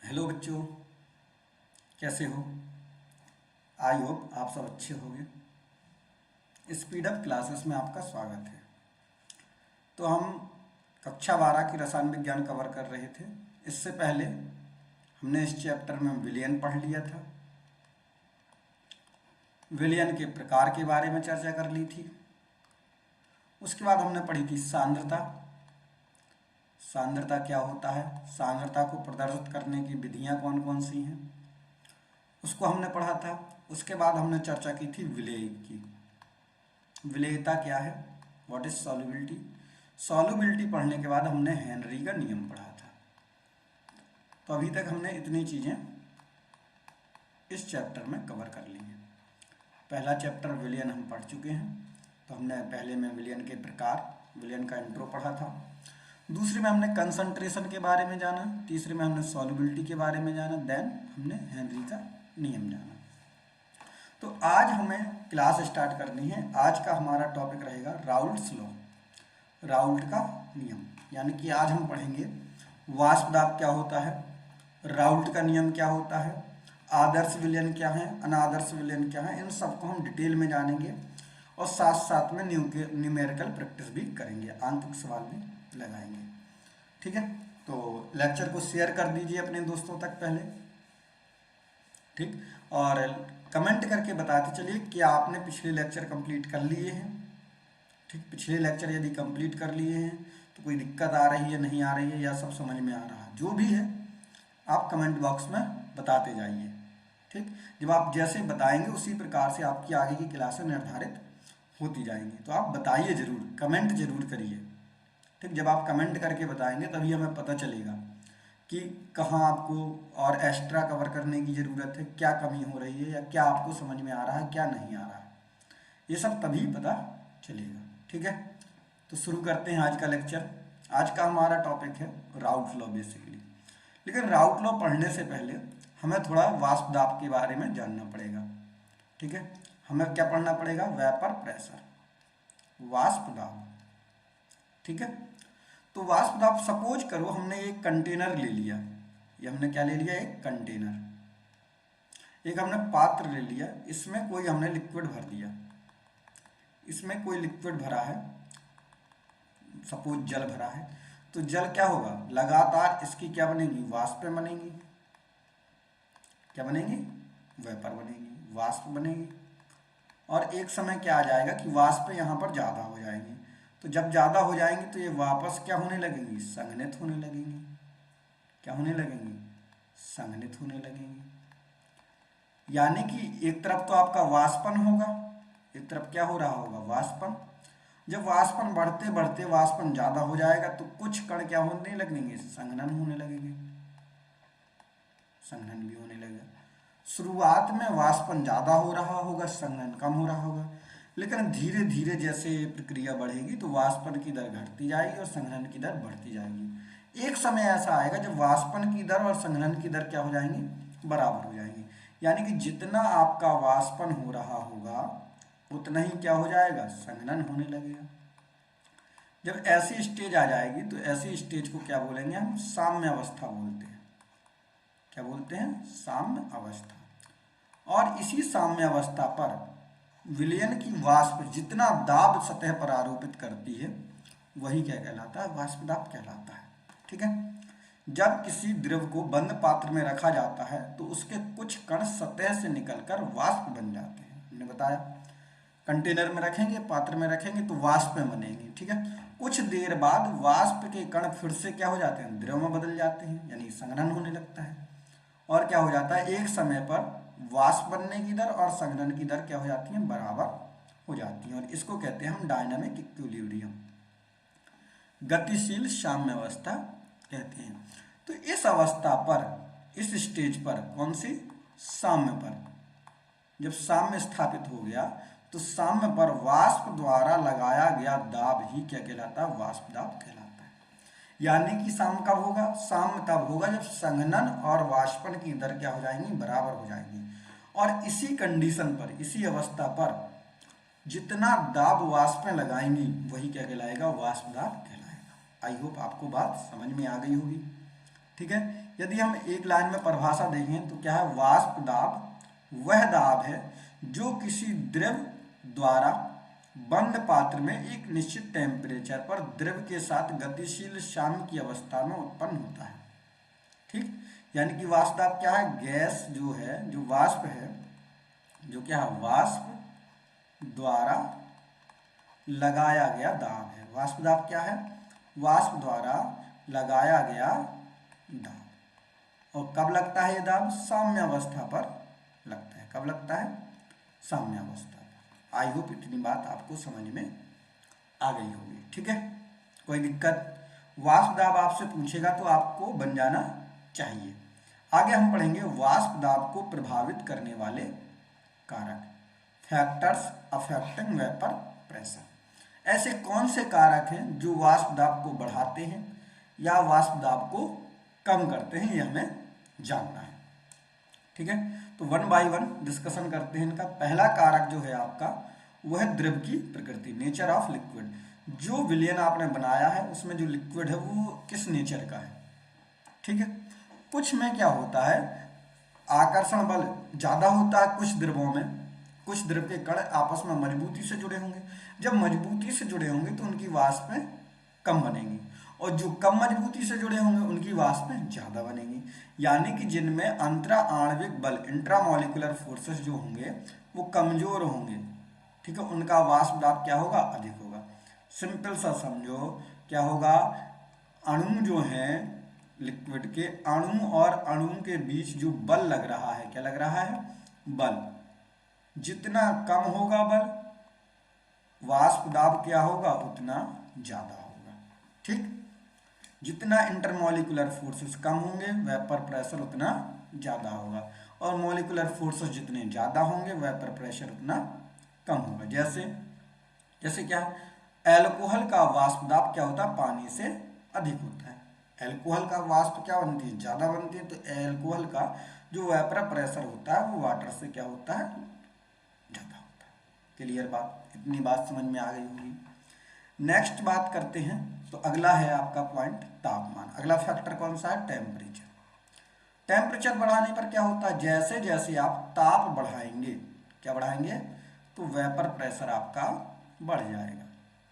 Hello बच्चों, कैसे हो? आई होप आप सब अच्छे होंगे। स्पीड अप क्लासेस में आपका स्वागत है। तो हम कक्षा 12 की रसायन विज्ञान कवर कर रहे थे। इससे पहले हमने इस चैप्टर में विलयन पढ़ लिया था। विलयन के प्रकार के बारे में चर्चा कर ली थी। उसके बाद हमने पढ़ी थी सांद्रता। सांद्रता क्या होता है, सांद्रता को प्रदर्शित करने की विधियां कौन कौन सी हैं, उसको हमने पढ़ा था। उसके बाद हमने चर्चा की थी विलेय की। विलेयता क्या है, व्हाट इज सॉल्युबिलिटी। सॉल्युबिलिटी पढ़ने के बाद हमने हेनरी का नियम पढ़ा था। तो अभी तक हमने इतनी चीजें इस चैप्टर में कवर कर ली हैं। पहला चैप्टर विलयन हम पढ़ चुके हैं। तो हमने पहले में विलयन के प्रकार, विलयन का इंट्रो पढ़ा था। दूसरे में हमने कंसंट्रेशन के बारे में जाना। तीसरे में हमने सॉल्युबिलिटी के बारे में जाना। देन हमने हेनरी का नियम जाना। तो आज हमें क्लास स्टार्ट करनी है। आज का हमारा टॉपिक रहेगा राउल्ट्स लॉ, राउल्ट का नियम। यानी कि आज हम पढ़ेंगे वाष्प दाब क्या होता है, राउल्ट का नियम क्या होता है, आदर्श विलयन क्या है, अनादर्श विलयन क्या है। इन सबको हम डिटेल में जानेंगे और साथ साथ में न्यूमेरिकल प्रैक्टिस भी करेंगे, आंतरिक सवाल भी लगाएंगे। ठीक है, तो लेक्चर को शेयर कर दीजिए अपने दोस्तों तक पहले। ठीक, और कमेंट करके बताते चलिए कि आपने पिछले लेक्चर कंप्लीट कर लिए हैं। ठीक, पिछले लेक्चर यदि कंप्लीट कर लिए हैं तो कोई दिक्कत आ रही है, नहीं आ रही है, या सब समझ में आ रहा है, जो भी है आप कमेंट बॉक्स में बताते जाइए। ठीक, जब आप जैसे बताएंगे उसी प्रकार से आपकी आगे की क्लासें निर्धारित होती जाएंगी। तो आप बताइए जरूर, कमेंट जरूर करिए। ठीक, जब आप कमेंट करके बताएंगे तभी हमें पता चलेगा कि कहाँ आपको और एक्स्ट्रा कवर करने की ज़रूरत है, क्या कमी हो रही है, या क्या आपको समझ में आ रहा है, क्या नहीं आ रहा है। ये सब तभी पता चलेगा। ठीक है, तो शुरू करते हैं आज का लेक्चर। आज का हमारा टॉपिक है राउल्ट लॉ बेसिकली। लेकिन राउल्ट लॉ पढ़ने से पहले हमें थोड़ा वाष्प दाब के बारे में जानना पड़ेगा। ठीक है, हमें क्या पढ़ना पड़ेगा, वेपर प्रेशर, वाष्प दाब। ठीक है, तो वाष्प दाब, सपोज करो हमने एक कंटेनर ले लिया। ये हमने क्या ले लिया, एक कंटेनर, एक हमने पात्र ले लिया। इसमें कोई हमने लिक्विड भर दिया। इसमें कोई लिक्विड भरा है, सपोज जल भरा है। तो जल क्या होगा, लगातार इसकी क्या बनेगी, वाष्पें बनेंगी। क्या बनेंगी, वेपर बनेगी, वाष्प बनेगी। और एक समय क्या आ जाएगा कि वाष्पें यहाँ पर ज़्यादा हो जाएंगी। तो जब ज़्यादा हो जाएंगी तो ये वापस क्या होने लगेंगी, संघनित होने लगेंगी। क्या होने लगेंगी, संघनित होने लगेंगी। यानी कि एक तरफ तो आपका वाष्पन होगा, एक तरफ क्या हो रहा होगा, वाष्पन। जब वाष्पन बढ़ते बढ़ते वाष्पन ज्यादा हो जाएगा तो कुछ कण क्या होने लगेंगे, संघनन होने लगेंगे, संघनन भी होने लगेगा। शुरुआत में वाष्पन ज्यादा हो रहा होगा, संघनन कम हो रहा होगा। लेकिन धीरे धीरे जैसे प्रक्रिया बढ़ेगी तो वाष्पन की दर घटती जाएगी और संघनन की दर बढ़ती जाएगी। एक समय ऐसा आएगा जब वाष्पन की दर और संघनन की दर क्या हो जाएंगी, बराबर हो जाएंगी। यानी कि जितना आपका वाष्पन हो रहा होगा उतना ही क्या हो जाएगा, संघनन होने लगेगा। जब ऐसी स्टेज आ जाएगी तो ऐसी स्टेज को क्या बोलेंगे हम, साम्य अवस्था बोलते हैं। क्या बोलते हैं, साम्य अवस्था। और इसी साम्य अवस्था पर विलयन की वाष्प जितना दाब सतह पर आरोपित करती है वही क्या कहलाता है, वाष्प दाब कहलाता है। ठीक है, जब किसी द्रव को बंद पात्र में रखा जाता है तो उसके कुछ कण सतह से निकलकर वाष्प बन जाते हैं। हमने बताया कंटेनर में रखेंगे, पात्र में रखेंगे तो वाष्पें बनेंगी। ठीक है, कुछ देर बाद वाष्प के कण फिर से क्या हो जाते हैं, द्रव में बदल जाते हैं, यानी संघनन होने लगता है। और क्या हो जाता है, एक समय पर वाष्प बनने की दर और संघनन की दर क्या हो जाती है, बराबर हो जाती है। और इसको कहते हैं हम डायनामिक इक्विलिब्रियम, गतिशील साम्य अवस्था कहते हैं। तो इस अवस्था पर, इस स्टेज पर, कौन सी, साम्य पर, जब साम्य स्थापित हो गया तो साम्य पर वाष्प द्वारा लगाया गया दाब ही क्या कहलाता है, वाष्प दाब कहलाता है। यानी कि साम्य कब होगा, साम्य तब होगा जब संघनन और वाष्पन की दर क्या हो जाएंगी, बराबर हो जाएंगी। और इसी कंडीशन पर, इसी अवस्था पर जितना दाब वाष्पें लगाएंगी वही क्या कहलाएगा, वाष्प दाब कहलाएगा। आई होप आपको बात समझ में आ गई होगी। ठीक है, यदि हम एक लाइन में परिभाषा देखें तो क्या है, वाष्प दाब वह दाब है जो किसी द्रव द्वारा बंद पात्र में एक निश्चित टेम्परेचर पर द्रव के साथ गतिशील साम्य की अवस्था में उत्पन्न होता है। ठीक, यानी कि वाष्प दाब क्या है, गैस जो है, जो वाष्प है, जो क्या है, वाष्प द्वारा लगाया गया दाब है। वाष्प दाब क्या है, वाष्प द्वारा लगाया गया दाब। और कब लगता है ये दाब, साम्यावस्था पर लगता है। कब लगता है, साम्यावस्था पर। आई होप इतनी बात आपको समझ में आ गई होगी। ठीक है, कोई दिक्कत? वाष्प दाब आपसे पूछेगा तो आपको बन जाना चाहिए। आगे हम पढ़ेंगे वाष्प दाब को प्रभावित करने वाले कारक, फैक्टर्स अफेक्टिंग वेपर प्रेशर। ऐसे कौन से कारक हैं जो वाष्प दाब को बढ़ाते हैं या वाष्प दाब को कम करते हैं, ये हमें जानना है। ठीक है, तो वन बाय वन डिस्कशन करते हैं इनका। पहला कारक जो है आपका वो है द्रव की प्रकृति, नेचर ऑफ लिक्विड। जो विलयन आपने बनाया है उसमें जो लिक्विड है वो किस नेचर का है। ठीक है, कुछ में क्या होता है, आकर्षण बल ज्यादा होता है कुछ द्रवों में, कुछ द्रव के कण आपस में मजबूती से जुड़े होंगे। जब मजबूती से जुड़े होंगे तो उनकी वाष्पें कम बनेंगी, और जो कम मजबूती से जुड़े होंगे उनकी वाष्पें ज्यादा बनेंगी। यानी कि जिनमें अंतरा आणविक बल, इंट्रामोलिकुलर फोर्सेस जो होंगे वो कमजोर होंगे। ठीक है, उनका वाष्प दाब क्या होगा, अधिक होगा। सिंपल सा समझो, क्या होगा, अणु जो हैं लिक्विड के, अणु और अणु के बीच जो बल लग रहा है, क्या लग रहा है, बल, जितना कम होगा बल, वाष्प दाब क्या होगा, उतना ज्यादा होगा। ठीक, जितना इंटरमोलिकुलर फोर्सेस कम होंगे वेपर प्रेशर उतना ज्यादा होगा, और मोलिकुलर फोर्सेस जितने ज्यादा होंगे वेपर प्रेशर उतना कम होगा। जैसे जैसे क्या, एल्कोहल का वाष्प दाब क्या होता है, पानी से अधिक होता है। एल्कोहल का वाष्प क्या बनती है, ज्यादा बनती है, तो एल्कोहल का जो वेपर प्रेशर होता है वो वाटर से क्या होता है, ज्यादा होता है। क्लियर बात, इतनी बात समझ में आ गई होगी। नेक्स्ट बात करते हैं, तो अगला है आपका पॉइंट तापमान। अगला फैक्टर कौन सा है, टेम्परेचर। टेम्परेचर बढ़ाने पर क्या होता है, जैसे जैसे आप ताप बढ़ाएंगे, क्या बढ़ाएंगे, तो वेपर प्रेशर आपका बढ़ जाएगा।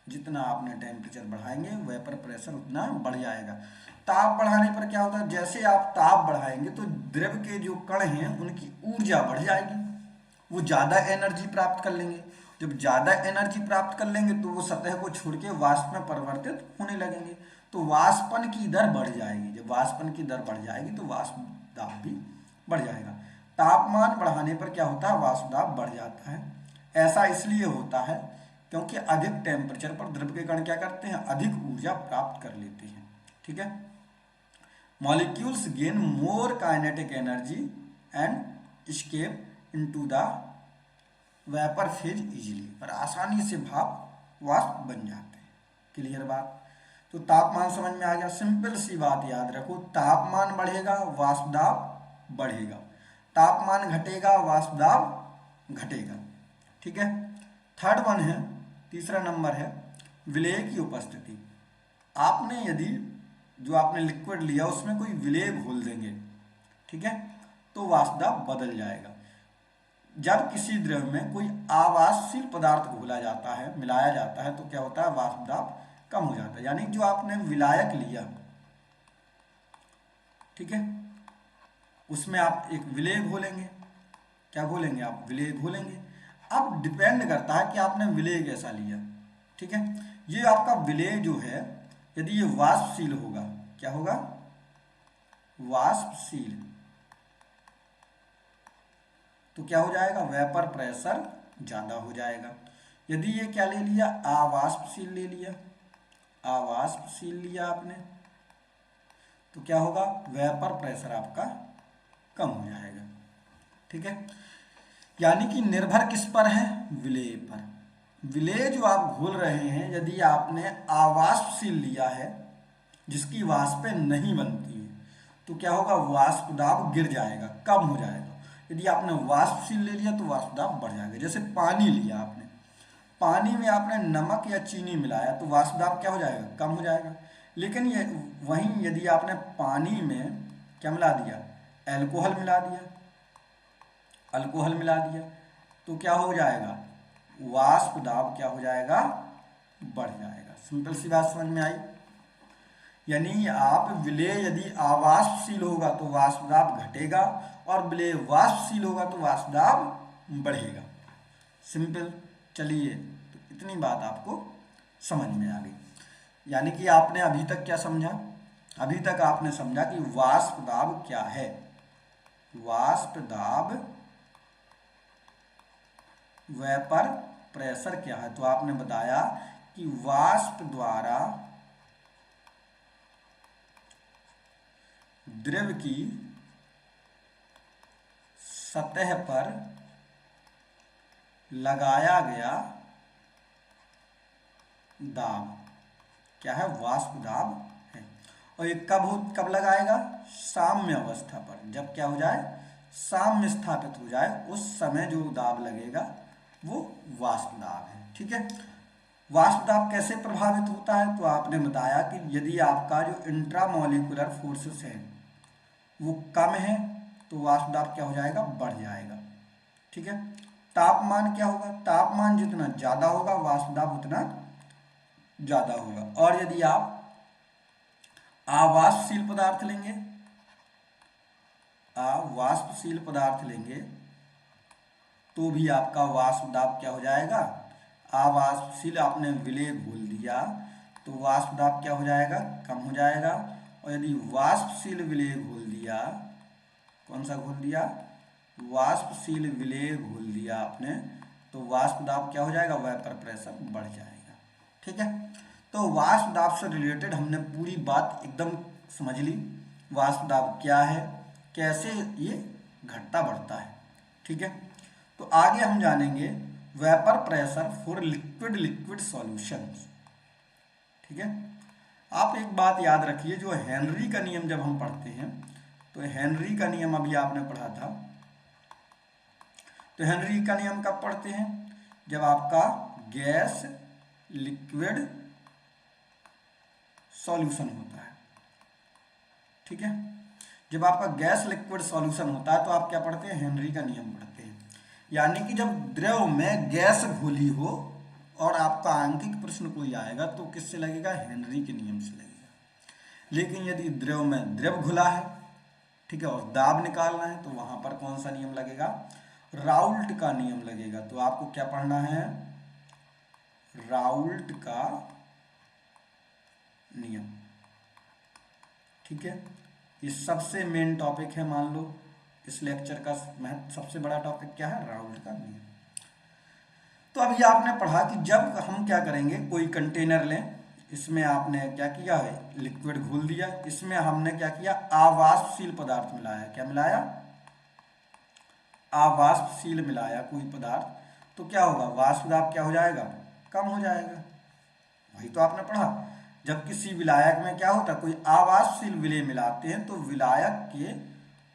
जितना आपने टेम्परेचर बढ़ाएंगे वेपर प्रेशर उतना बढ़ जाएगा। ताप बढ़ाने पर क्या होता है, जैसे आप ताप बढ़ाएंगे तो द्रव के जो कण हैं उनकी ऊर्जा बढ़ जाएगी, वो ज्यादा एनर्जी प्राप्त कर लेंगे। जब ज्यादा एनर्जी प्राप्त कर लेंगे तो वो सतह को छोड़ के वाष्प में परिवर्तित होने लगेंगे, तो वाष्पन की दर बढ़ जाएगी। जब वाष्पन की दर बढ़ जाएगी तो वाष्प दाब भी बढ़ जाएगा। तापमान बढ़ाने पर क्या होता है, वाष्प दाब बढ़ जाता है। ऐसा इसलिए होता है क्योंकि अधिक टेम्परेचर पर द्रव के कण क्या करते हैं, अधिक ऊर्जा प्राप्त कर लेते हैं। ठीक है, molecules gain more kinetic energy and escape into the vapour phase easily, पर आसानी से भाप वाष्प बन जाते हैं। क्लियर बात, तो तापमान समझ में आ गया। सिंपल सी बात याद रखो, तापमान बढ़ेगा वाष्प दाब बढ़ेगा, तापमान घटेगा वाष्प दाब घटेगा। ठीक है, थर्ड वन है, तीसरा नंबर है विलेय की उपस्थिति। आपने यदि जो आपने लिक्विड लिया उसमें कोई विलेय घोल देंगे, ठीक है, तो वाष्प दाब बदल जाएगा। जब किसी द्रव में कोई आवासशील पदार्थ घोला जाता है, मिलाया जाता है, तो क्या होता है, वाष्प दाब कम हो जाता है। यानी जो आपने विलायक लिया, ठीक है, उसमें आप एक विलेय घोलेंगे, क्या घोलेंगे आप, विलेय घोलेंगे। अब डिपेंड करता है कि आपने विलेय कैसा लिया। ठीक है, ये आपका विलेय जो है यदि ये वाष्पशील होगा, क्या होगा, वाष्पशील, तो क्या हो जाएगा, वेपर प्रेशर ज्यादा हो जाएगा। यदि ये क्या ले लिया, अवाष्पशील ले लिया, अवाष्पशील लिया आपने, तो क्या होगा, वेपर प्रेशर आपका कम हो जाएगा। ठीक है, यानी कि निर्भर किस पर है, विलेय पर। विलेय जो आप घोल रहे हैं, यदि आपने अवाष्पशील लिया है जिसकी वाष्पें नहीं बनती है, तो क्या होगा, वाष्प दाब गिर जाएगा, कम हो जाएगा। यदि आपने वाष्पशील ले लिया तो वाष्प दाब बढ़ जाएगा। जैसे पानी लिया आपने, पानी में आपने नमक या चीनी मिलाया तो वाष्प दाब क्या हो जाएगा, कम हो जाएगा। लेकिन ये वहीं यदि आपने पानी में क्या मिला दिया, अल्कोहल मिला दिया, अल्कोहल मिला दिया, तो क्या हो जाएगा, वाष्प दाब क्या हो जाएगा, बढ़ जाएगा। सिंपल सी बात समझ में आई। यानी आप विलेय यदि अवाष्पशील होगा तो वाष्प दाब घटेगा, और विलेय वाष्पशील होगा तो वाष्प दाब बढ़ेगा। सिंपल। चलिए, तो इतनी बात आपको समझ में आ गई। यानी कि आपने अभी तक क्या समझा, अभी तक आपने समझा कि वाष्प दाब क्या है। वाष्प दाब, वेपर प्रेशर क्या है, तो आपने बताया कि वाष्प द्वारा द्रव की सतह पर लगाया गया दाब क्या है, वाष्प दाब है। और ये कब लगाएगा, साम्य अवस्था पर, जब क्या हो जाए, साम्य स्थापित हो जाए, उस समय जो दाब लगेगा वो वाष्प दाब है। ठीक है। वाष्प दाब कैसे प्रभावित होता है, तो आपने बताया कि यदि आपका जो इंट्रामॉलिक्यूलर फोर्सेस है वो कम है तो वाष्प दाब क्या हो जाएगा, बढ़ जाएगा। ठीक है। तापमान क्या होगा, तापमान जितना ज्यादा होगा वाष्प दाब उतना ज्यादा होगा। और यदि आप अवाष्पशील पदार्थ लेंगे, अवाष्पशील पदार्थ लेंगे तो भी आपका वाष्प दाब क्या हो जाएगा, अवाष्पशील आपने विलेय घोल दिया तो वाष्प दाब क्या हो जाएगा, कम हो जाएगा। और यदि वाष्पशील विलेय घोल दिया, कौन सा घोल दिया, वाष्पशील विलेय घोल दिया आपने, तो वाष्प दाब क्या हो जाएगा, वेपर प्रेशर बढ़ जाएगा। ठीक है। तो वाष्प दाब से रिलेटेड हमने पूरी बात एकदम समझ ली। वाष्प दाब क्या है, कैसे ये घटता बढ़ता है। ठीक है। तो आगे हम जानेंगे vapour pressure for liquid liquid solutions. ठीक है। आप एक बात याद रखिए, जो हेनरी का नियम जब हम पढ़ते हैं, तो हेनरी का नियम अभी आपने पढ़ा था, तो हेनरी का नियम कब पढ़ते हैं, जब आपका गैस लिक्विड सॉल्यूशन होता है। ठीक है। जब आपका गैस लिक्विड सॉल्यूशन होता है तो आप क्या पढ़ते हैं, हेनरी का नियम पढ़ते हैं। यानी कि जब द्रव में गैस घुली हो और आपका आंकिक प्रश्न कोई आएगा तो किससे लगेगा, हेनरी के नियम से लगेगा। लेकिन यदि द्रव में द्रव घुला है, ठीक है, और दाब निकालना है, तो वहां पर कौन सा नियम लगेगा, राउल्ट का नियम लगेगा। तो आपको क्या पढ़ना है, राउल्ट का नियम। ठीक है। ये सबसे मेन टॉपिक है, मान लो इस लेक्चर का सबसे बड़ा टॉपिक क्या है, राउल्ट का नियम। तो अभी आपने पढ़ा कि जब हम क्या करेंगे, कोई कंटेनर लें, इसमें आपने क्या किया है, लिक्विड घोल दिया, इसमें हमने क्या किया, अवाष्पशील पदार्थ मिलाया। क्या मिलाया, अवाष्पशील मिलाया कोई पदार्थ, तो क्या होगा, वाष्प दाब क्या हो जाएगा, कम हो जाएगा। वही तो आपने पढ़ा। जब किसी विलायक में क्या होता है, कोई अवाष्पशील विलेय मिलाते हैं तो विलायक के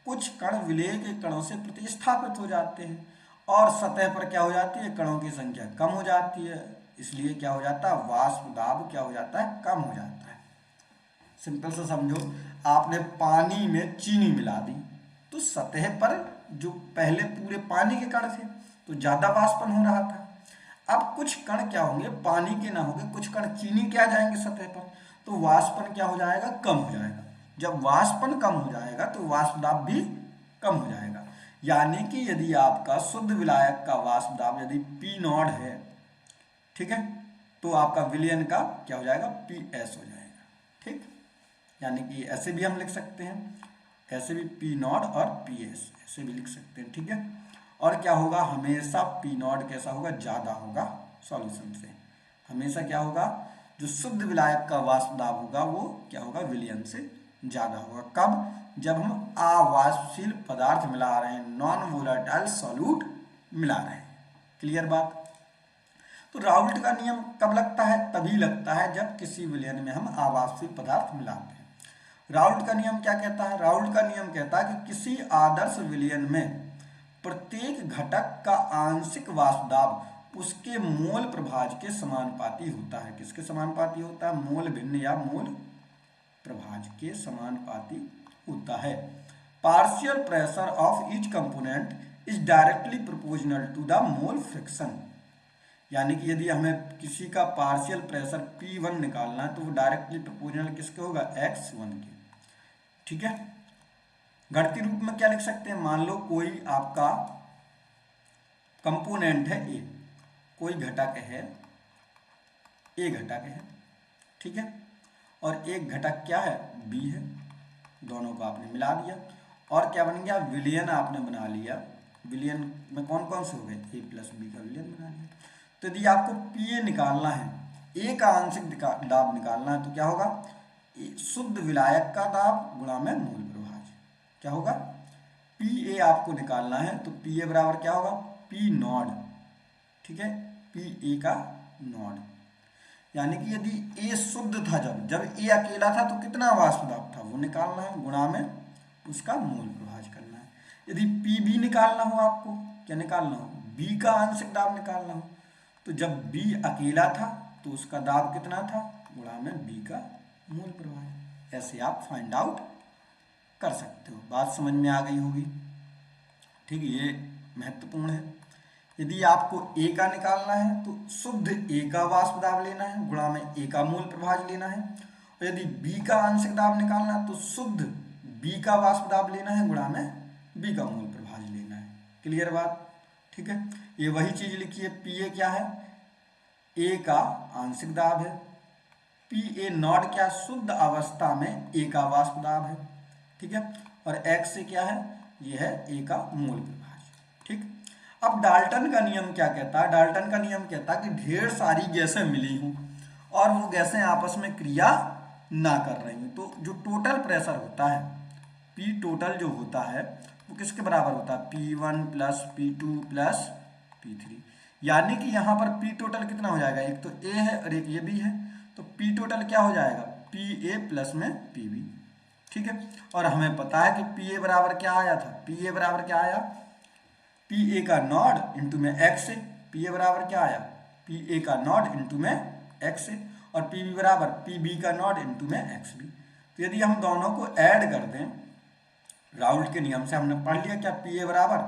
कुछ कण विलेय के कणों से प्रतिस्थापित हो जाते हैं और सतह पर क्या हो जाती है, कणों की संख्या कम हो जाती है, इसलिए क्या हो जाता है, वाष्प दाब क्या हो जाता है, कम हो जाता है। सिंपल से समझो, आपने पानी में चीनी मिला दी तो सतह पर जो पहले पूरे पानी के कण थे तो ज्यादा वाष्पन हो रहा था। अब कुछ कण क्या होंगे, पानी के ना होंगे, कुछ कण चीनी के आ जाएंगे सतह पर, तो वाष्पन क्या हो जाएगा, कम हो जाएगा। जब वाष्पन कम हो जाएगा तो वाष्प दाब भी कम हो जाएगा। यानी कि यदि आपका शुद्ध विलायक का वाष्प दाब यदि पी नॉट है, ठीक है, तो आपका विलयन का क्या हो जाएगा, पी एस हो जाएगा। ठीक। यानी कि ऐसे भी हम लिख सकते हैं, ऐसे भी पी नॉट और पी एस ऐसे भी लिख सकते हैं। ठीक है। और क्या होगा, हमेशा पी नॉट कैसा होगा, ज्यादा होगा सॉल्यूशन से। हमेशा क्या होगा, जो शुद्ध विलायक का वाष्प दाब होगा वो क्या होगा, विलयन से ज्यादा होगा। कब, जब हम अवाष्पशील पदार्थ मिला रहे हैं, नॉन वोलेटाइल सॉल्यूट मिला रहे हैं। क्लियर बात। तो राउल्ट का नियम कब लगता है, तभी लगता है जब किसी विलयन में हम अवाष्पशील पदार्थ मिलाते हैं। राउल्ट का नियम क्या कहता है, राउल्ट का नियम कहता है कि किसी आदर्श विलयन में प्रत्येक घटक का आंशिक वाष्प दाब उसके मोल प्रभाज के समानुपाती होता है। किसके समानुपाती होता है, मोल भिन्न या मोल प्रभाज के समानुपाती होता है। Partial pressure of each component is directly proportional to the mole fraction. यानी कि यदि हमें किसी का पार्शियल प्रेशर P1 निकालना है तो वो डायरेक्टली प्रोपोर्शनल किसके होगा, x1 के। ठीक है, घटती रूप में क्या लिख सकते हैं, मान लो कोई आपका कंपोनेंट है A, कोई घटक है A घटक है, ठीक है, और एक घटक क्या है, B है। दोनों को आपने मिला दिया और क्या बन गया, विलयन आपने बना लिया। विलयन में कौन कौन से हो गए, A प्लस B का विलयन बना लिया। तो यदि आपको PA निकालना है, A का आंशिक दाब निकालना है, तो क्या होगा, शुद्ध विलायक का दाब गुणा में मूल प्रभाज। क्या होगा, PA आपको निकालना है तो PA बराबर क्या होगा, P नॉड। ठीक है, PA का नॉड। यानी कि यदि A शुद्ध था, जब A अकेला था तो कितना वाष्प दाब था वो निकालना है, गुणा में उसका मूल प्रभाज करना है। यदि PB निकालना हो, आपको क्या निकालना हो, B का आंशिक दाब निकालना हो, तो जब B अकेला था तो उसका दाब कितना था, गुणा में B का मूल प्रभाज। ऐसे आप फाइंड आउट कर सकते हो। बात समझ में आ गई होगी। ठीक है, ये महत्वपूर्ण है। यदि आपको A का निकालना है तो शुद्ध A का वाष्प दाब लेना है, गुणा में A का मूल प्रभाज लेना है। और यदि B का आंशिक दाब निकालना है तो शुद्ध B का वाष्प दाब लेना है, गुणा में B का मूल प्रभाज लेना है। क्लियर बात। ठीक है, ये वही चीज लिखिए, PA क्या है, A का आंशिक दाब है, PA नॉट क्या, शुद्ध अवस्था में A का वाष्प दाब है। ठीक है, और X से क्या है, ये है A का मूल प्रभाज। ठीक, अब डाल्टन का नियम क्या कहता है, डाल्टन का नियम कहता है कि ढेर सारी गैसें मिली हूं और वो गैसें आपस में क्रिया ना कर रही हूं, तो जो टोटल प्रेशर होता है, P टोटल जो होता है वो किसके बराबर होता है, P1 plus P2 plus P3। यानी कि यहाँ पर P टोटल कितना हो जाएगा, एक तो A है और एक ये B है, तो P टोटल क्या हो जाएगा, PA प्लस में PB। ठीक है, और हमें पता है कि PA बराबर क्या आया था, PA बराबर क्या आया, PA का नॉड इंटू में x है। PA बराबर क्या आया, PA का नॉड इंटू में x है, और PB बराबर PB का नॉड इंटू में XB। तो यदि हम दोनों को ऐड कर दें, राउल्ट के नियम से हमने पढ़ लिया क्या, PA बराबर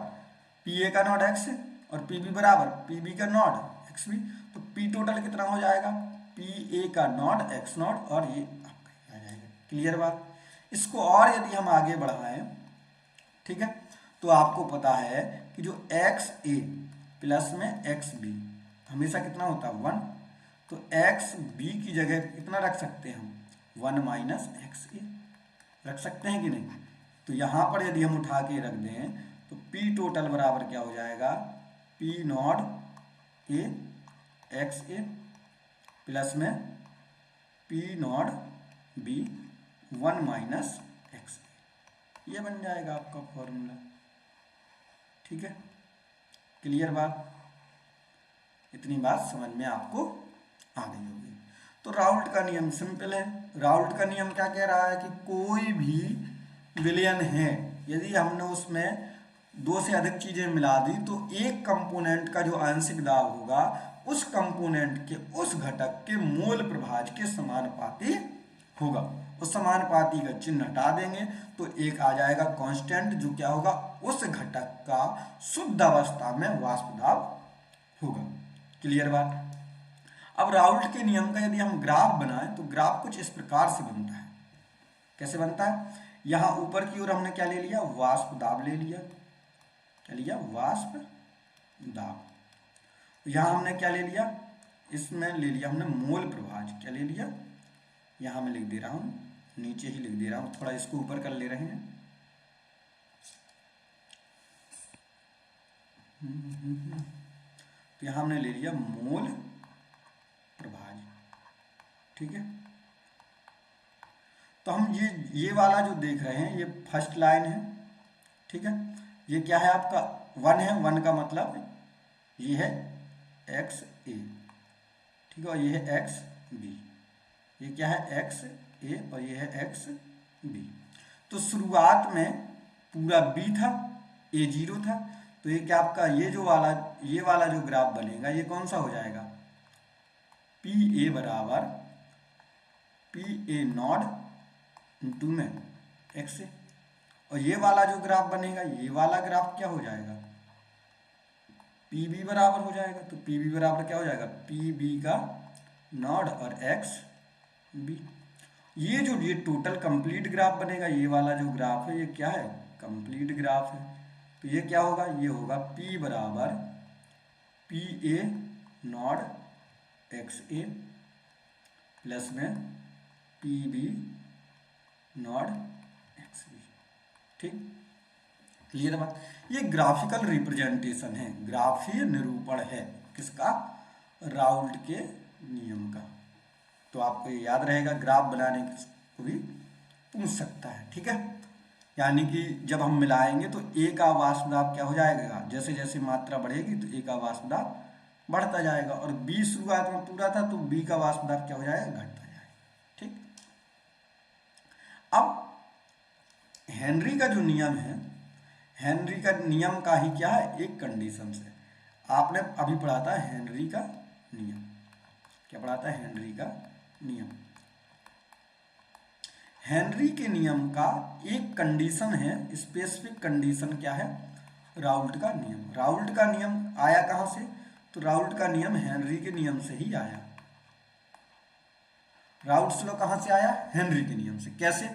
PA का नॉड x है और PB बराबर PB का नॉड XB। तो P टोटल कितना हो जाएगा, PA का नॉड x नॉड, और ये आपका आ जाएगा। क्लियर बात। इसको और यदि हम आगे बढ़ाएं, ठीक है, तो आपको पता है कि जो XA प्लस में XB हमेशा कितना होता है, 1। तो XB की जगह कितना रख सकते हैं हम, 1 माइनस XA रख सकते हैं कि नहीं। तो यहाँ पर यदि हम उठा के रख दें तो P टोटल बराबर क्या हो जाएगा, P not A XA plus में P not B 1 minus XA। ये बन जाएगा आपका फॉर्मूला। ठीक है, क्लियर बात। इतनी बात समझ में आपको आ गई होगी। तो राउल्ट का नियम सिंपल है। राउल्ट का नियम क्या कह रहा है कि कोई भी विलयन है, यदि हमने उसमें दो से अधिक चीजें मिला दी तो एक कंपोनेंट का जो आंशिक दाब होगा उस कंपोनेंट के उस घटक के मोल प्रभाज के समानुपाती होगा। उस समानुपाती का चिन्ह हटा देंगे तो एक आ जाएगा कांस्टेंट, जो क्या होगा, उस घटक का शुद्ध अवस्था में वाष्प दाब होगा। क्लियर बात। अब राउल्ट के नियम का यदि हम ग्राफ बनाएं तो ग्राफ कुछ इस प्रकार से बनता है। कैसे बनता है, यहां ऊपर की ओर हमने क्या ले लिया, वाष्प दाब ले लिया। क्या लिया, वाष्प दाब। यहां हमने क्या ले लिया, इसमें ले लिया हमने मोल प्रभाज। क्या ले लिया, यहां मैं लिख दे रहा हूं, नीचे ही लिख दे रहा हूं, थोड़ा इसको ऊपर कर ले रहे हैं। तो यहां हमने ले लिया मोल प्रभाज। ठीक है, तो हम ये वाला जो देख रहे हैं ये फर्स्ट लाइन है। ठीक है, ये क्या है आपका 1 है, 1 का मतलब ये है XA। ठीक है, और ये है XB। ये क्या है, XA और ये है XB। तो शुरुआत में पूरा B था, A 0 था, तो ये क्या आपका ये वाला जो ग्राफ बनेगा ये कौन सा हो जाएगा, PA बराबर PA नॉट इंटू में XA। और ये वाला जो ग्राफ बनेगा, ये वाला ग्राफ क्या हो जाएगा, पी बी बराबर हो जाएगा। तो पी बी बराबर क्या हो जाएगा, पी बी का नॉड और एक्स बी। ये टोटल कंप्लीट ग्राफ बनेगा, ये वाला जो ग्राफ है ये क्या है, कंप्लीट ग्राफ है। तो ये क्या होगा, ये होगा पी बराबर P A naught x A plus में P B naught x B. ठीक, क्लियर बात। ये ग्राफिकल रिप्रेजेंटेशन है, ग्राफीय निरूपण है किसका, राउल्ट के नियम का। तो आपको ये याद रहेगा, ग्राफ बनाने को भी पूछ सकता है। ठीक है, यानी कि जब हम मिलाएंगे तो ए का वाष्प दाब क्या हो जाएगा, जैसे जैसे मात्रा बढ़ेगी तो ए का वाष्प दाब बढ़ता जाएगा, और बी शुरुआत में पूरा था तो बी का वाष्प दाब क्या हो जाएगा, घटता जाएगा। ठीक, अब हेनरी का जो नियम है, हेनरी का नियम का ही क्या है, एक कंडीशन से आपने अभी पढ़ा था हेनरी का नियम। क्या पढ़ा था, हेनरी का नियम। हेनरी के नियम का एक कंडीशन है, स्पेसिफिक कंडीशन क्या है, राउल्ट का नियम। राउल्ट का नियम आया कहां से, तो राउल्ट का नियम हेनरी के नियम से ही आया। राउल्ट्स लॉ कहां से आया, हेनरी के नियम से। कैसे,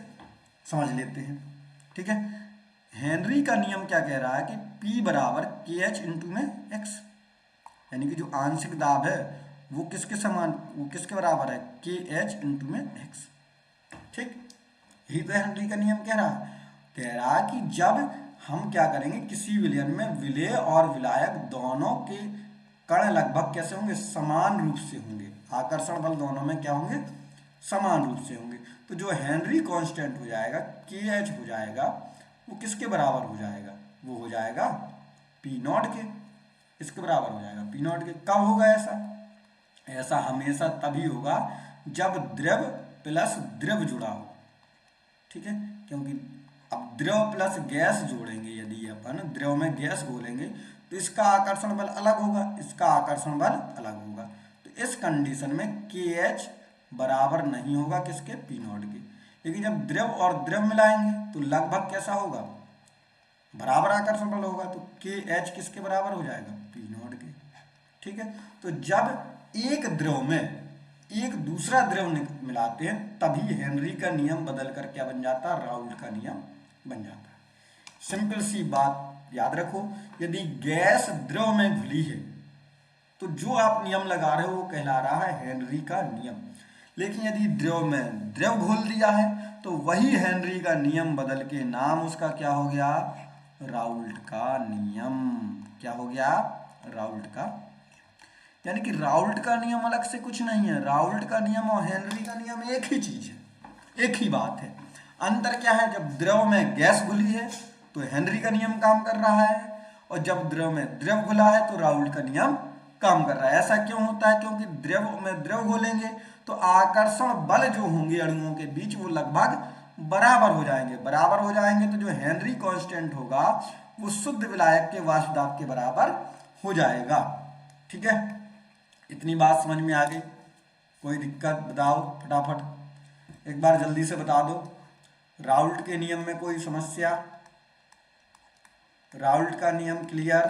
समझ लेते हैं। ठीक है, हेनरी का नियम क्या कह रहा है कि P बराबर के एच इंटू में एक्स, यानी कि जो आंशिक दाब है वो किसके समान, वो किसके बराबर है, के एच इंटू में एक्स। ठीक, यही तो हेनरी का नियम कह रहा है कि जब हम क्या करेंगे, किसी विलयन में विलेय और विलायक दोनों के कण लगभग कैसे होंगे, समान रूप से होंगे, आकर्षण बल दोनों में क्या होंगे, समान रूप से होंगे। तो जो हेनरी कांस्टेंट हो जाएगा, के एच हो जाएगा, वो किसके बराबर हो जाएगा, वो हो जाएगा पी नॉट के, इसके बराबर हो जाएगा पी नॉट के। कब होगा ऐसा, ऐसा हमेशा तभी होगा जब द्रव प्लस द्रव जुड़ा हो। ठीक है, क्योंकि अब द्रव प्लस गैस जोड़ेंगे, यदि अपन द्रव में गैस घोलेंगे तो इसका आकर्षण बल अलग होगा, इसका आकर्षण बल अलग होगा। तो इस कंडीशन में के एच बराबर नहीं होगा किसके, पी नॉट के। लेकिन जब द्रव और द्रव मिलाएंगे तो लगभग कैसा होगा, बराबर आकर्षण बल होगा। तो के एच किसके बराबर हो जाएगा, पी नॉट के। ठीक है, तो जब एक द्रव में एक दूसरा द्रव मिलाते हैं तभी हेनरी का नियम बदलकर क्या बन जाता है, राउल्ट का नियम बन जाता है। सिंपल सी बात याद रखो, यदि गैस द्रव में घुली है तो जो आप नियम लगा रहे हो वो कहला रहा है हेनरी का नियम। लेकिन यदि द्रव में द्रव घोल दिया है तो वही हेनरी का नियम बदल के नाम उसका क्या हो गया, राउल्ट का नियम। क्या हो गया, राउल्ट का। यानी कि राउल्ट का नियम अलग से कुछ नहीं है, राउल्ट का नियम और हेनरी का नियम एक ही चीज है, एक ही बात है। अंतर क्या है, जब द्रव में गैस घुली है तो हेनरी का नियम काम कर रहा है, और जब द्रव में द्रव घुला है तो राउल्ट का नियम काम कर रहा है। ऐसा क्यों होता है, क्योंकि द्रव में द्रव घोलेंगे तो आकर्षण बल जो होंगे अणुओं के बीच वो लगभग बराबर हो जाएंगे। बराबर हो जाएंगे तो जो हेनरी कांस्टेंट होगा वो शुद्ध विलायक के वाष्प दाब के बराबर हो जाएगा। ठीक है, इतनी बात समझ में आ गई, कोई दिक्कत बताओ फटाफट, एक बार जल्दी से बता दो। राउल्ट के नियम में कोई समस्या, राउल्ट का नियम क्लियर,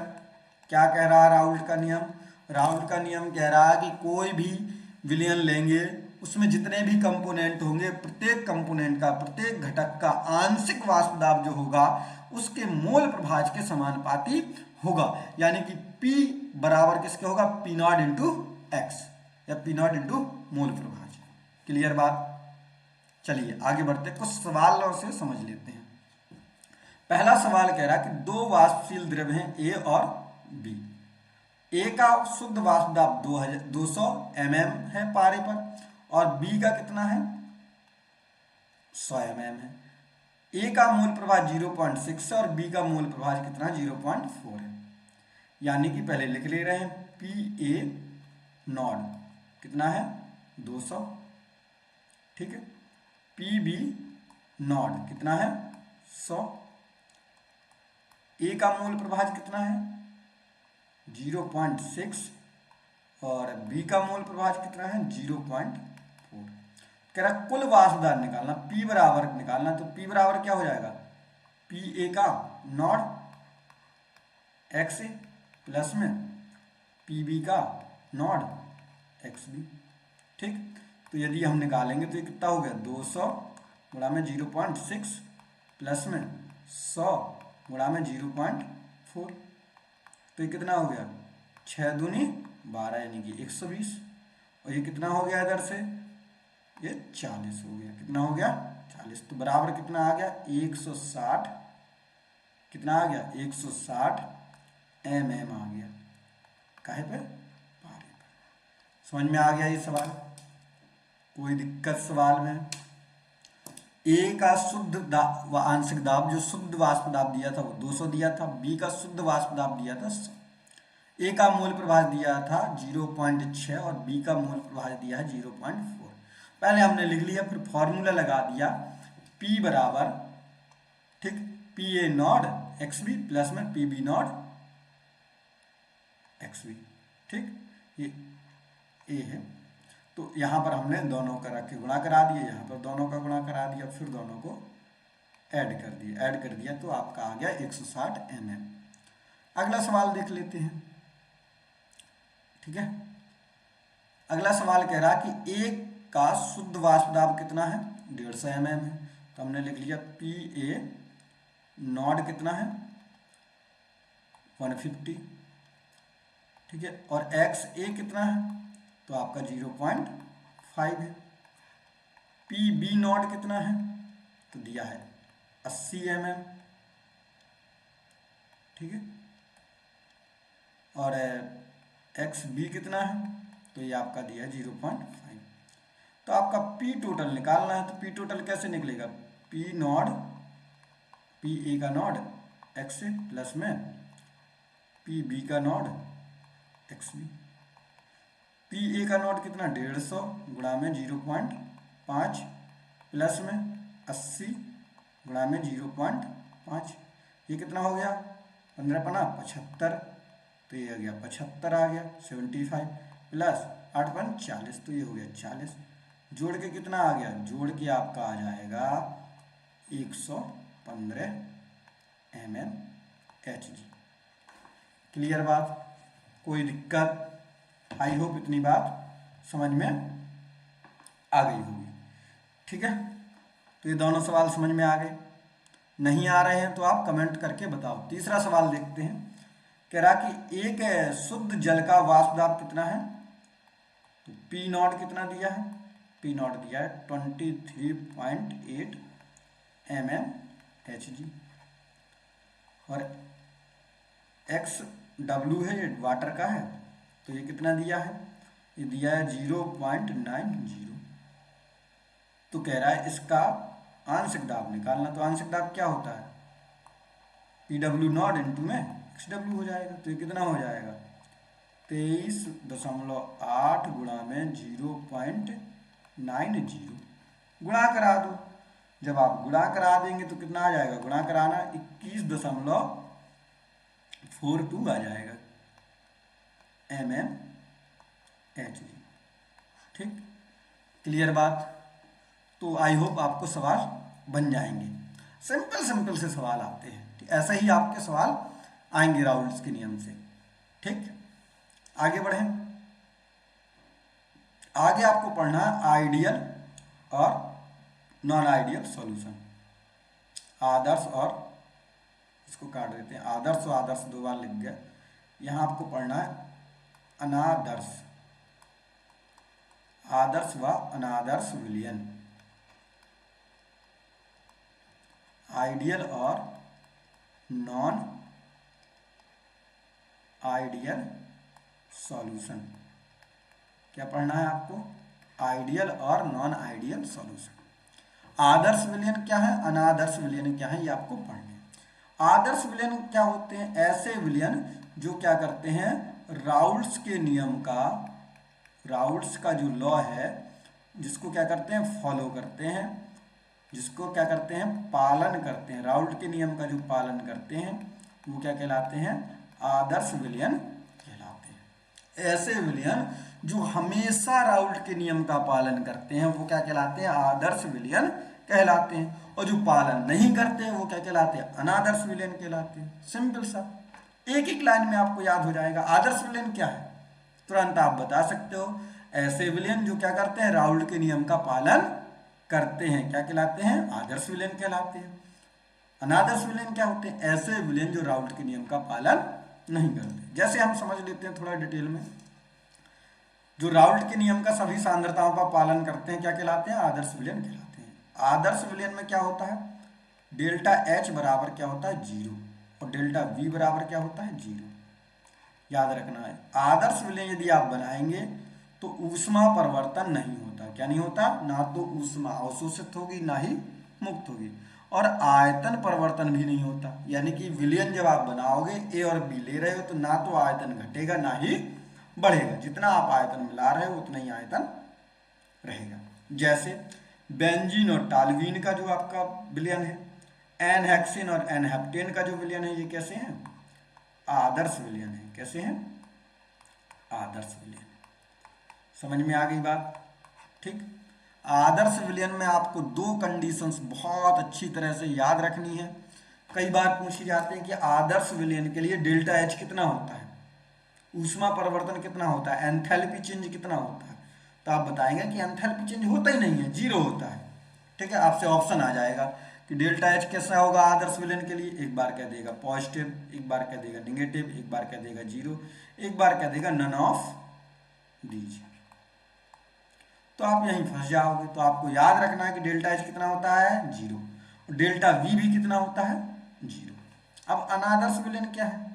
क्या कह रहा है राउल्ट का नियम, राउल्ट का नियम कह रहा है कि कोई भी विलयन लेंगे उसमें जितने भी कंपोनेंट होंगे, प्रत्येक कंपोनेंट का, प्रत्येक घटक का आंशिक वाष्प दाब जो होगा उसके मोल प्रभाज के समानुपाती होगा। यानी कि P बराबर किसके होगा, पी नॉट इंटू एक्स, या पी नॉट इंटू मोल प्रभाज। क्लियर बात। चलिए आगे बढ़ते, कुछ सवालों से समझ लेते हैं। पहला सवाल कह रहा है कि दो वाष्पशील द्रव हैं ए और बी। ए का शुद्ध वाष्प दाब 200 mm है पारे पर, और बी का कितना है, 100 mm है। ए का मूल प्रभाज 0.6 है और बी का मूल प्रभाज कितना, 0.4 है। यानी कि पहले लिख ले रहे हैं, पी ए नॉट कितना है, 200। ठीक है, पी बी नॉट कितना है, 100। ए का मूल प्रभाज कितना है, 0.6, और बी का मूल प्रभाज कितना है, 0.4। कह रहा कुल वाष्प दाब निकालना, P बराबर निकालना, तो P बराबर क्या हो जाएगा, पी ए का नॉड एक्स ए प्लस में पी बी का नॉड एक्स बी। ठीक, तो यदि हम निकालेंगे तो ये कितना हो गया 200 गुणा में 0.6 प्लस में 100 गुणा में 0.4, तो ये कितना हो गया 6 दूनी 12 यानी कि 120। और ये कितना हो गया इधर से, ये 40 हो गया। कितना हो गया 40, तो बराबर कितना आ गया 160, कितना आ गया 160 mm आ गया। काहे पे, पारे पे। समझ में आ गया ये सवाल? कोई दिक्कत सवाल में? ए का शुद्ध आंशिक दाब, जो शुद्ध वाष्प दाब दिया था वो 200 दिया था, बी का शुद्ध वाष्प दाब दिया था 100, ए का मूल प्रभाज दिया था 0.6 और बी का मूल प्रभाज दिया है 0.4। पहले हमने लिख लिया, फिर फॉर्मूला लगा दिया P बराबर, ठीक, P A naught x B plus में P B naught x B. ठीक, ये ए है, तो यहाँ पर हमने दोनों का रख के गुणा करा दिया, यहाँ पर दोनों का गुणा करा दिया, फिर दोनों को ऐड कर दिया तो आपका आ गया 160 mm। अगला सवाल देख लेते हैं। ठीक है, अगला सवाल कह रहा कि ए का शुद्ध वाष्प दाब कितना है 150 mm है, तो हमने लिख लिया पी ए नॉड कितना है 150। ठीक है, और एक्स ए कितना है, तो आपका 0.5 है। पी बी नॉट कितना है, तो दिया है 80 mm। ठीक है, और एक्स बी कितना है, तो ये आपका दिया है 0.5। तो आपका पी टोटल निकालना है, तो पी टोटल कैसे निकलेगा, पी नॉड पी ए का नॉड एक्स ए प्लस में पी बी का naught x B. P A का नॉट कितना 150 गुणा में 0.5 प्लस में 80 गुणा में 0.5, ये कितना हो गया 15 पना 75, तो ये आ गया 75 आ गया 75 प्लस 8 पन 40, तो ये हो गया 40। जोड़ के कितना आ गया, जोड़ के आपका आ जाएगा 115 mm Hg। क्लियर बात? कोई दिक्कत? आई होप इतनी बात समझ में आ गई होगी। ठीक है, तो ये दोनों सवाल समझ में आ गए। नहीं आ रहे हैं तो आप कमेंट करके बताओ। तीसरा सवाल देखते हैं, कह रहा कि एक शुद्ध जल का वाष्प दाब कितना है, तो पी नॉट कितना दिया है, पी नॉट दिया है 23.8 mm Hg, और एक्स डब्ल्यू है, ये वाटर का है, तो ये कितना दिया है, ये दिया है 0.90। तो कह रहा है इसका आंशिक दाब निकालना, तो आंशिक दाब क्या होता है, पी डब्ल्यू नॉट इंटू में एक्स डब्ल्यू हो जाएगा, तो ये कितना हो जाएगा 23.8 गुणा में 0.90, गुणा करा दो। जब आप गुणा करा देंगे तो कितना आ जाएगा, गुणा कराना 21.42 आ जाएगा mm Hg। ठीक, क्लियर बात? तो आई होप आपको सवाल बन जाएंगे। सिंपल से सवाल आते हैं, ठीक, ऐसा ही आपके सवाल आएंगे राउल्स के नियम से। ठीक, आगे बढ़ें। आगे आपको पढ़ना है आइडियल और नॉन आइडियल सॉल्यूशन। आदर्श और, इसको काट देते हैं, आदर्श और आदर्श दो बार लिख गया। यहाँ आपको पढ़ना है अनादर्श, आदर्श व अनादर्श विलयन, आइडियल और नॉन आइडियल सॉल्यूशन। क्या पढ़ना है आपको, आइडियल और नॉन आइडियल सॉल्यूशन। आदर्श विलयन क्या है, अनादर्श विलयन क्या है, ये आपको पढ़ना है। आदर्श विलयन क्या होते हैं, ऐसे विलयन जो क्या करते हैं, राउल्स के नियम का, राउल्स का जो लॉ है जिसको क्या करते हैं, फॉलो करते हैं, जिसको क्या करते हैं, पालन करते हैं, राउल्ट के नियम का जो पालन करते हैं वो क्या कहलाते हैं, आदर्श विलयन कहलाते हैं। ऐसे विलयन जो हमेशा राउल्ट के नियम का पालन करते हैं वो क्या कहलाते हैं, आदर्श विलयन कहलाते हैं, और जो पालन नहीं करते हैं वो क्या कहलाते हैं, अनादर्श विलयन कहलाते हैं। सिंपल सा, एक एक लाइन में आपको याद हो जाएगा। आदर्श विलयन क्या है, तुरंत आप बता सकते हो, ऐसे विलयन जो क्या करते हैं, राउल्ट के नियम का पालन करते हैं, क्या कहलाते हैं, आदर्श विलयन कहलाते हैं। अनादर्श विलयन क्या होते हैं, ऐसे विलयन जो राउल्ट के नियम का पालन नहीं करते। जैसे हम समझ लेते हैं थोड़ा डिटेल में, जो राउल्ट के नियम का सभी सांद्रताओं का पालन करते हैं क्या कहलाते हैं, आदर्श विलयन कहलाते हैं। आदर्श विलयन में क्या होता है, डेल्टा एच बराबर क्या होता है, 0, और डेल्टा वी बराबर क्या होता है, 0। याद रखना है, आदर्श विलयन यदि आप बनाएंगे तो ऊष्मा परिवर्तन नहीं होता। क्या नहीं होता, ना तो ऊष्मा अवशोषित होगी ना ही मुक्त होगी, और आयतन परिवर्तन भी नहीं होता। यानी कि विलयन जब आप बनाओगे, ए और बी ले रहे हो, तो ना तो आयतन घटेगा ना ही बढ़ेगा, जितना आप आयतन मिला रहे हो उतना ही आयतन रहेगा। जैसे बेंजीन और टालवीन का जो आपका विलयन है, एन हेक्सेन और एन हेप्टेन का जो विलयन है, ये कैसे हैं, आदर्श विलयन है। कैसे हैं, आदर्श विलयन। समझ में आ गई बात, ठीक। आदर्श विलयन में आपको दो कंडीशंस बहुत अच्छी तरह से याद रखनी है। कई बार पूछी जाते हैं कि आदर्श विलयन के लिए डेल्टा एच कितना होता है, ऊष्मा परिवर्तन कितना होता है, एंथैल्पी चेंज कितना होता है, तो आप बताएंगे कि एंथैल्पी चेंज होता ही नहीं है, 0 होता है। ठीक है, आपसे ऑप्शन आ जाएगा कि डेल्टा एच कैसा होगा आदर्श विलयन के लिए, एक बार कह देगा पॉजिटिव, एक बार कह देगा निगेटिव, एक बार कह देगा 0, एक बार कह देगा नन ऑफ दीज। तो आप यहीं फंस जाओगे। तो आपको याद रखना है कि डेल्टा एच कितना होता है, 0, और डेल्टा वी भी कितना होता है, 0। अब अनादर्श विलयन क्या है,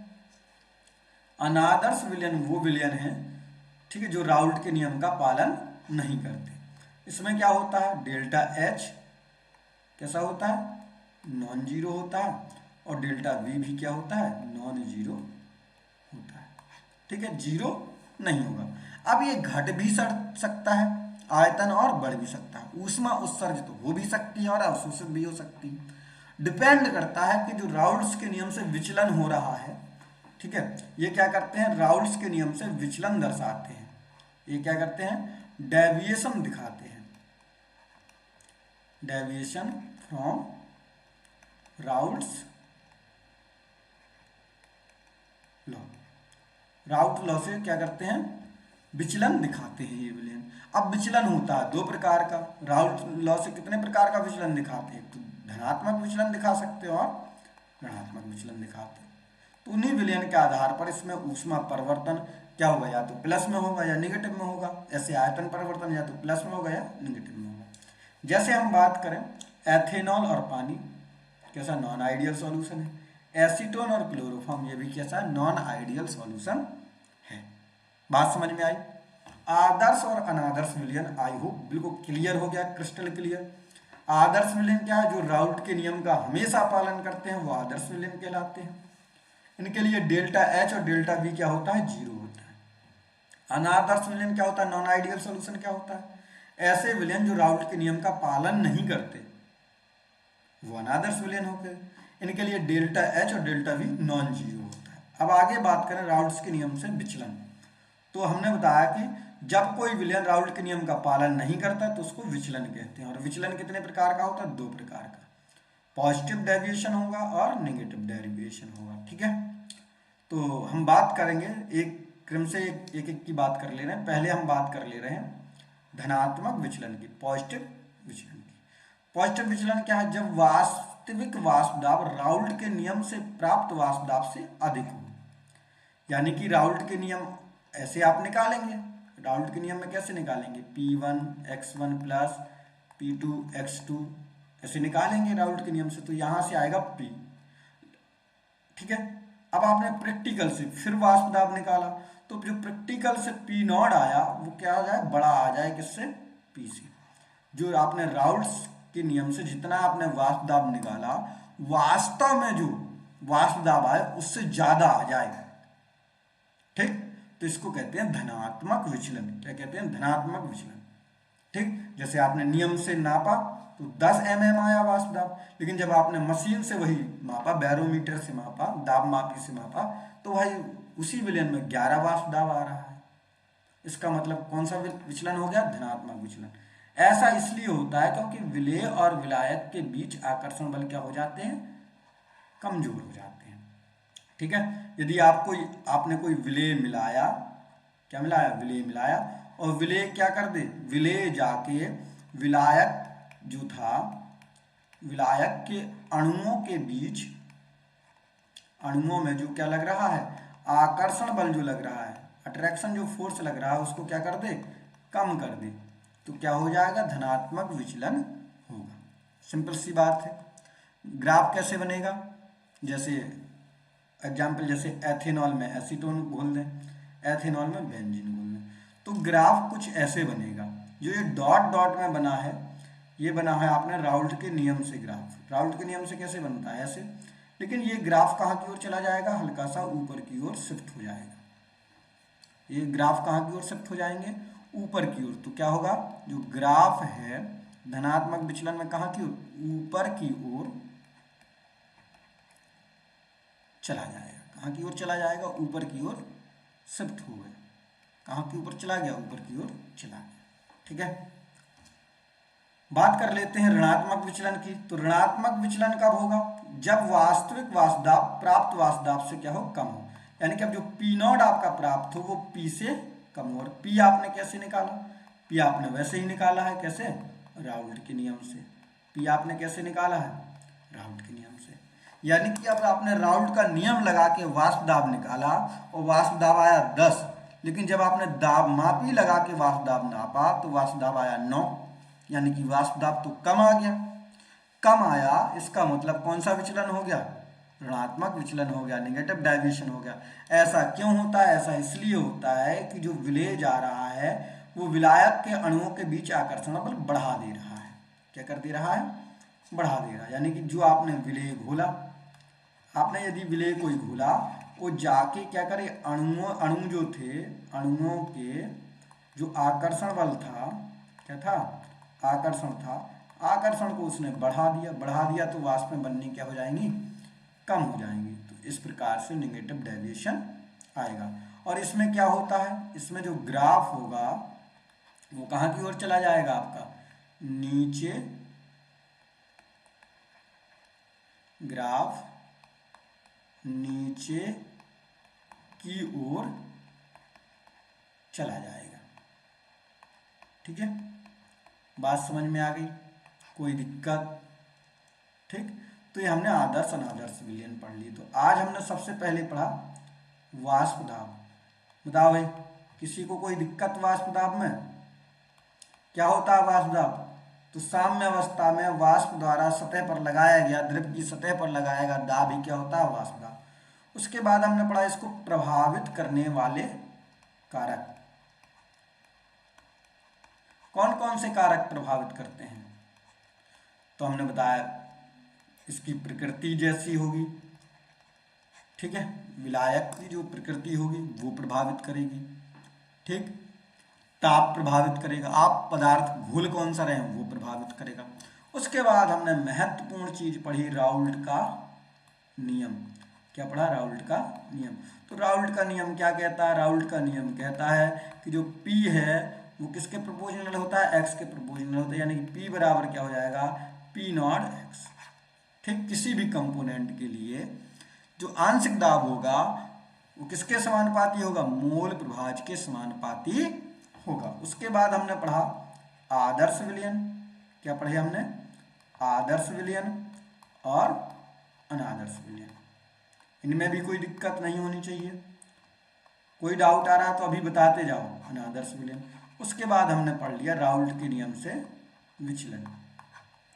अनादर्श विलयन वो विलयन है, ठीक है, जो राउल्ट के नियम का पालन नहीं करते। इसमें क्या होता है, डेल्टा एच कैसा होता है, नॉन जीरो होता है, और डेल्टा वी भी क्या होता है, नॉन जीरो होता है। ठीक है, 0 नहीं होगा। अब ये घट भी सकता है आयतन और बढ़ भी सकता है, ऊष्मा उत्सर्जित हो भी सकती है और अवशोषित भी हो सकती है। डिपेंड करता है कि जो राउल्ट्स के नियम से विचलन हो रहा है, ठीक है, ये क्या करते हैं, राउल्ट्स के नियम से विचलन दर्शाते हैं। ये क्या करते हैं, डेविएशन दिखाते हैं, deviation from Raoult's law. Raoult law से क्या करते हैं, विचलन दिखाते हैं ये विलयन। अब विचलन होता है दो प्रकार का, राउल्ट लॉ से कितने प्रकार का विचलन दिखाते हैं, तो धनात्मक विचलन दिखा सकते हो और ऋणात्मक विचलन दिखाते हैं। तो उन्हीं विलयन के आधार पर इसमें ऊष्मा परिवर्तन क्या होगा, या तो प्लस में होगा या निगेटिव में होगा। ऐसे आयतन परिवर्तन या तो प्लस में होगा या निगेटिव में होगा। जैसे हम बात करें एथेनॉल और पानी, कैसा नॉन आइडियल सॉल्यूशन है। एसीटोन और क्लोरोफॉर्म, ये भी कैसा नॉन आइडियल सॉल्यूशन है। बात समझ में आई। आदर्श और अनादर्श विलयन आई होप बिल्कुल क्लियर हो गया, क्रिस्टल क्लियर। आदर्श विलयन क्या है, जो राउल्ट के नियम का हमेशा पालन करते हैं वो आदर्श विलयन कहलाते हैं। इनके लिए डेल्टा एच और डेल्टा बी क्या होता है, 0 होता है। अनादर्श विलयन क्या होता है, नॉन आइडियल सॉल्यूशन क्या होता है, ऐसे विलयन जो राउल्ट के नियम का पालन नहीं करते वो अनादर्श विलयन हो गए। इनके लिए डेल्टा एच और डेल्टा वी नॉन जीरो होता है। अब आगे बात करें राउल्ट्स के नियम से विचलन, तो हमने बताया कि जब कोई विलयन राउल्ट के नियम का पालन नहीं करता तो उसको विचलन कहते हैं। और विचलन कितने प्रकार का होता है, 2 प्रकार का, पॉजिटिव डेविएशन होगा और नेगेटिव डेविएशन होगा। ठीक है, तो हम बात करेंगे एक क्रम से एक एक की बात कर ले रहे हैं। पहले हम बात कर ले रहे हैं धनात्मक विचलन की, पॉजिटिव विचलन की। पॉजिटिव विचलन क्या है, जब वास्तविक वाष्प दाब राउल्ट के नियम से प्राप्त वाष्प दाब से अधिक हो। यानी कि राउल्ट के नियम ऐसे आप निकालेंगे, राउल्ट के नियम में कैसे निकालेंगे, P1 x1 plus P2 x2 ऐसे निकालेंगे राउल्ट के नियम से, तो यहां से आएगा P। ठीक है, अब आपने प्रैक्टिकल से फिर वाष्प दाब निकाला, तो जो प्रैक्टिकल से P नॉट आया वो क्या आ जाए, बड़ा आ जाए किससे, P से। जो आपने राउल्ट्स के नियम से जितना आपने वाष्प दाब निकाला, वास्तव में जो वाष्प दाब आए उससे ज्यादा आ जाए। ठीक, तो इसको कहते हैं धनात्मक विचलन। क्या कहते हैं, धनात्मक विचलन। ठीक, जैसे आपने नियम से नापा तो 10 mm आया वाष्प दाब, लेकिन जब आपने मशीन से वही मापा, बैरोमीटर से मापा, दाब मापी से मापा, तो भाई उसी विलयन में 11 वाष्प दाब आ रहा है। इसका मतलब कौन सा विचलन हो गया, धनात्मक विचलन। ऐसा इसलिए होता है क्योंकि विलेय और विलायक के बीच आकर्षण बल क्या हो जाते हैं, कमजोर हो जाते हैं। ठीक है, यदि आपने कोई विलेय मिलाया, क्या मिलाया, विलेय मिलाया, और विलेय क्या कर दे, विलेय जाके विलायक जो था, विलायक के अणुओं के बीच, अणुओं में जो क्या लग रहा है, आकर्षण बल जो लग रहा है, अट्रैक्शन जो फोर्स लग रहा है, उसको क्या कर दे, कम कर दे, तो क्या हो जाएगा, धनात्मक विचलन होगा। सिंपल सी बात है। ग्राफ कैसे बनेगा, जैसे एग्जाम्पल, जैसे एथेनॉल में एसीटोन घोल दें, एथेनॉल में बेंजीन घोल दें, तो ग्राफ कुछ ऐसे बनेगा। जो ये डॉट डॉट में बना है, ये बना है आपने राउल्ट के नियम से। ग्राफ राउल्ट के नियम से कैसे बनता है, ऐसे, लेकिन ये ग्राफ कहाँ की ओर चला जाएगा, हल्का सा ऊपर की ओर शिफ्ट हो जाएगा। ये ग्राफ कहाँ की ओर शिफ्ट हो जाएंगे, ऊपर की ओर। तो क्या होगा, जो ग्राफ है धनात्मक विचलन में कहाँ की ओर, ऊपर की ओर चला जाएगा। कहाँ की ओर चला जाएगा, ऊपर की ओर शिफ्ट हो गया। कहाँ के ऊपर चला गया, ऊपर की ओर चला गया। ठीक है, बात कर लेते हैं ऋणात्मक विचलन की। तो ऋणात्मक विचलन कब होगा, जब वास्तविक वाष्पदाब प्राप्त वाष्पदाब से क्या हो, कम हो। यानी कि अब जो पी नॉट आपका प्राप्त हो वो पी से कम हो। और पी आपने कैसे निकाला, पी आपने वैसे ही निकाला है, कैसे, राउल्ट के नियम से। पी आपने कैसे निकाला है, राउल्ट के नियम से। यानी कि अब आपने राउल्ट का नियम लगा के वाष्प दाब निकाला और वाष्प दाब आया 10, लेकिन जब आपने दाब मापी लगा के वाष्प दाब नापा तो वाष्प दाब आया 9, यानी कि वाष्प दाब तो कम आ गया। कम आया, इसका मतलब कौन सा विचलन हो गया, ऋणात्मक विचलन हो गया, नेगेटिव डाइवर्शन हो गया। ऐसा क्यों होता है, ऐसा इसलिए होता है कि जो विलेय जा रहा है वो विलायक के अणुओं के बीच आकर्षण बल बढ़ा दे रहा है। क्या कर दे रहा है, बढ़ा दे रहा है। यानी कि जो आपने विलेय घोला, आपने यदि विलेय कोई घोला, वो जाके क्या करे, अणु जो थे, अणुओं के जो आकर्षण बल था, क्या था, आकर्षण था, आकर्षण को उसने बढ़ा दिया। बढ़ा दिया तो वाष्प में बननी क्या हो जाएंगी, कम हो जाएंगी। तो इस प्रकार से नेगेटिव डेविएशन आएगा। और इसमें क्या होता है, इसमें जो ग्राफ होगा वो कहाँ की ओर चला जाएगा, आपका नीचे, ग्राफ नीचे की ओर चला जाएगा। ठीक है, बात समझ में आ गई, कोई दिक्कत, ठीक। तो ये हमने आदर्श अनादर्श विलयन पढ़ ली। तो आज हमने सबसे पहले पढ़ा वाष्प दाब। बताओ भाई, किसी को कोई दिक्कत वाष्प दाब में, क्या होता है वाष्प दाब, तो साम्य अवस्था में वाष्प द्वारा सतह पर लगाया गया, द्रव की सतह पर लगाया गया दाब ही क्या होता है, वाष्प दाब। उसके बाद हमने पढ़ा इसको प्रभावित करने वाले कारक। कौन कौन से कारक प्रभावित करते हैं, तो हमने बताया इसकी प्रकृति जैसी होगी, ठीक है, विलायक की जो प्रकृति होगी वो प्रभावित करेगी, ठीक। ताप प्रभावित करेगा, आप पदार्थ घोल कौन सा रहे हैं वो प्रभावित करेगा। उसके बाद हमने महत्वपूर्ण चीज पढ़ी, राउल्ट का नियम। क्या पढ़ा, राउल्ट का नियम। तो राउल्ट का नियम क्या कहता है, राउल्ट का नियम कहता है कि जो P है वो किसके प्रोपोर्शनल होता है, x के प्रोपोर्शनल होता है। यानी कि P बराबर क्या हो जाएगा, P नॉट x। ठीक, किसी भी कंपोनेंट के लिए जो आंशिक दाब होगा वो किसके समानुपाती होगा, मोल प्रभाज के समानुपाती होगा। उसके बाद हमने पढ़ा आदर्श विलयन। क्या पढ़े हमने, आदर्श विलयन और अनादर्श विलयन। इनमें भी कोई दिक्कत नहीं होनी चाहिए, कोई डाउट आ रहा है तो अभी बताते जाओ। अनादर्श विलयन, उसके बाद हमने पढ़ लिया राउल्ट के नियम से विचलन।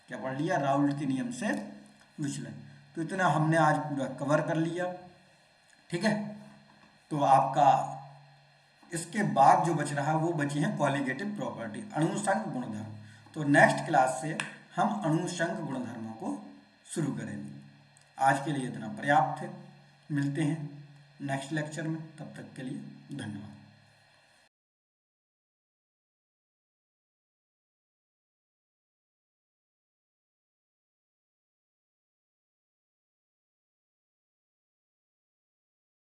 क्या पढ़ लिया, राउल्ट के नियम से विचलन। तो इतना हमने आज पूरा कवर कर लिया, ठीक है। तो आपका इसके बाद जो बच रहा है वो बची है कॉलिगेटिव प्रॉपर्टी, अणुसंग गुणधर्म। तो नेक्स्ट क्लास से हम अणुसंग गुणधर्मों को शुरू करेंगे। आज के लिए इतना पर्याप्त है, मिलते हैं नेक्स्ट लेक्चर में, तब तक के लिए धन्यवाद।